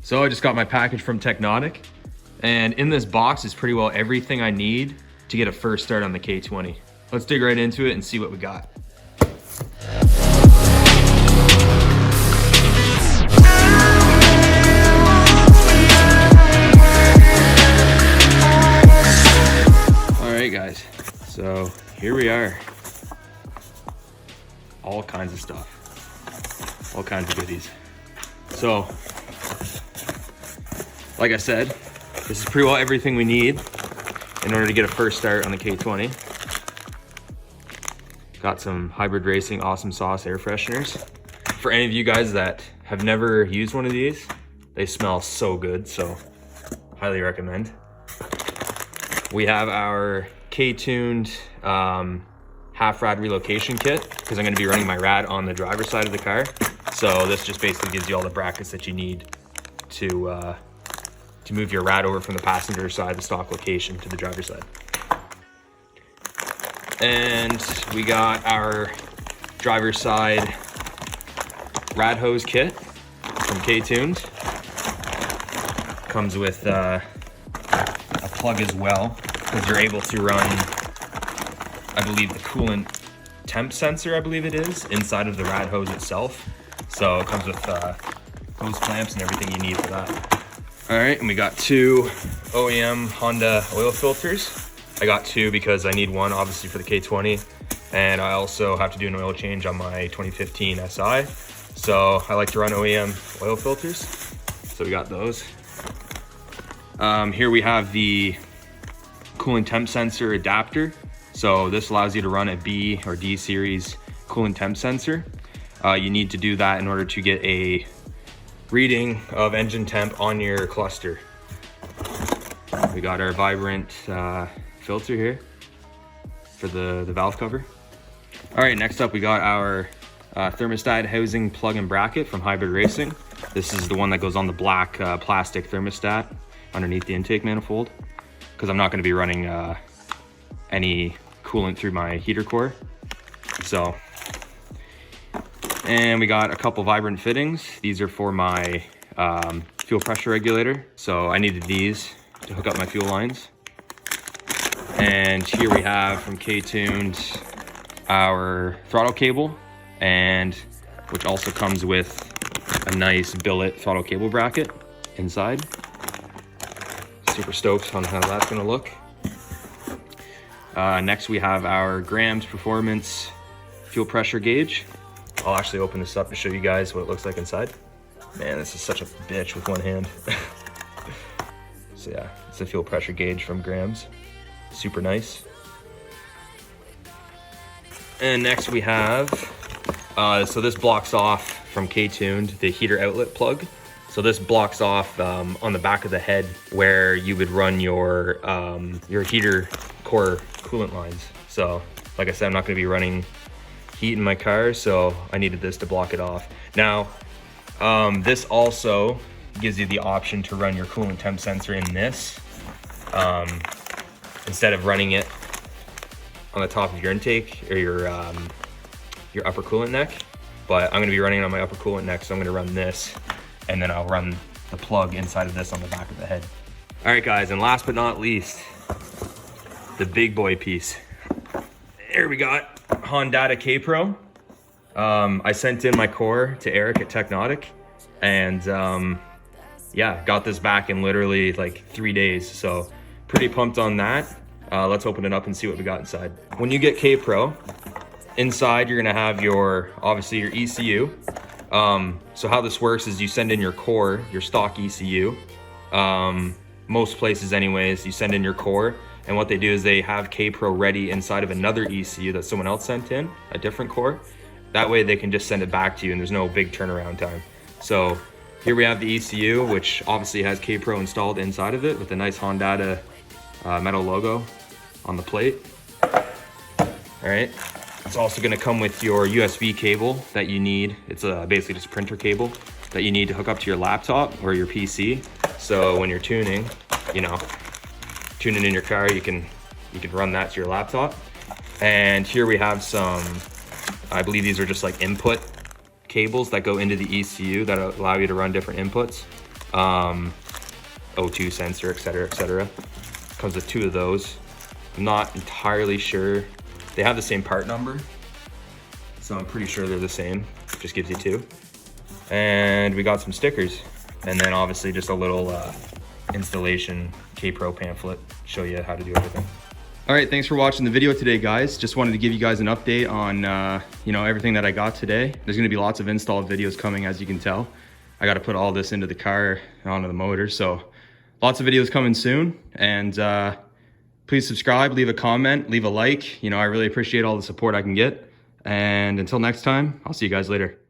So I just got my package from Teknotik, and in this box is pretty well everything I need to get a first start on the K20. Let's dig right into it and see what we got. All right guys, so here we are. All kinds of stuff, all kinds of goodies. So, like I said, this is pretty well everything we need in order to get a first start on the K20. Got some Hybridracing Awesome Sauce air fresheners. For any of you guys that have never used one of these, they smell so good, so highly recommend. We have our Ktuned half rad relocation kit, because I'm going to be running my rad on the driver's side of the car. So this just basically gives you all the brackets that you need to move your rad over from the passenger side, the stock location, to the driver's side. And we got our driver's side rad hose kit from Ktuned. Comes with a plug as well, because you're able to run, I believe, the coolant temp sensor, I believe it is, inside of the rad hose itself. So it comes with hose clamps and everything you need for that. All right, and we got two OEM Honda oil filters. I got two because I need one, obviously, for the K20, and I also have to do an oil change on my 2015 SI. So I like to run OEM oil filters, so we got those. Here we have the coolant temp sensor adapter. So this allows you to run a B or D series coolant temp sensor. You need to do that in order to get a reading of engine temp on your cluster. We got our Vibrant filter here for the valve cover. All right, next up we got our thermostat housing plug and bracket from Hybridracing. This is the one that goes on the black plastic thermostat underneath the intake manifold, because I'm not going to be running any coolant through my heater core. So, and we got a couple Vibrant fittings. These are for my fuel pressure regulator. So I needed these to hook up my fuel lines. And here we have from Ktuned our throttle cable, and which also comes with a nice billet throttle cable bracket inside. Super stoked on how that's gonna look. Next we have our Grams Performance fuel pressure gauge. I'll actually open this up to show you guys what it looks like inside. Man, this is such a bitch with one hand. So yeah, it's a fuel pressure gauge from Grams. Super nice. And next we have, so this blocks off from Ktuned the heater outlet plug. So this blocks off on the back of the head where you would run your heater core coolant lines. So like I said, I'm not gonna be running heat in my car, so I needed this to block it off. Now, this also gives you the option to run your coolant temp sensor in this, instead of running it on the top of your intake or your upper coolant neck. But I'm gonna be running it on my upper coolant neck, so I'm gonna run this, and then I'll run the plug inside of this on the back of the head. All right guys, and last but not least, the big boy piece. Here we got Honda K Pro. I sent in my core to Eric at Teknotik, and yeah, got this back in literally like 3 days. So pretty pumped on that. Let's open it up and see what we got inside. When you get K Pro, inside you're gonna have obviously your ECU. So how this works is you send in your core, your stock ECU. Most places anyways, you send in your core, and what they do is they have K Pro ready inside of another ECU that someone else sent in, a different core. That way they can just send it back to you and there's no big turnaround time. So here we have the ECU, which obviously has K Pro installed inside of it with a nice Honda metal logo on the plate. All right, it's also gonna come with your USB cable that you need. It's basically just a printer cable that you need to hook up to your laptop or your PC. So when you're tuning, tuning in your car, you can run that to your laptop. And here we have some, I believe these are just like input cables that go into the ECU that allow you to run different inputs. O2 sensor, etc., etc. Comes with 2 of those. I'm not entirely sure. They have the same part number, so I'm pretty sure they're the same. Just gives you 2. And we got some stickers. And then obviously just a little installation K-Pro pamphlet, show you how to do everything. All right, thanks for watching the video today, guys. Just wanted to give you guys an update on everything that I got today. There's gonna be lots of install videos coming, as you can tell. I gotta put all this into the car and onto the motor, so lots of videos coming soon. And please subscribe, leave a comment, leave a like. I really appreciate all the support I can get. And until next time, I'll see you guys later.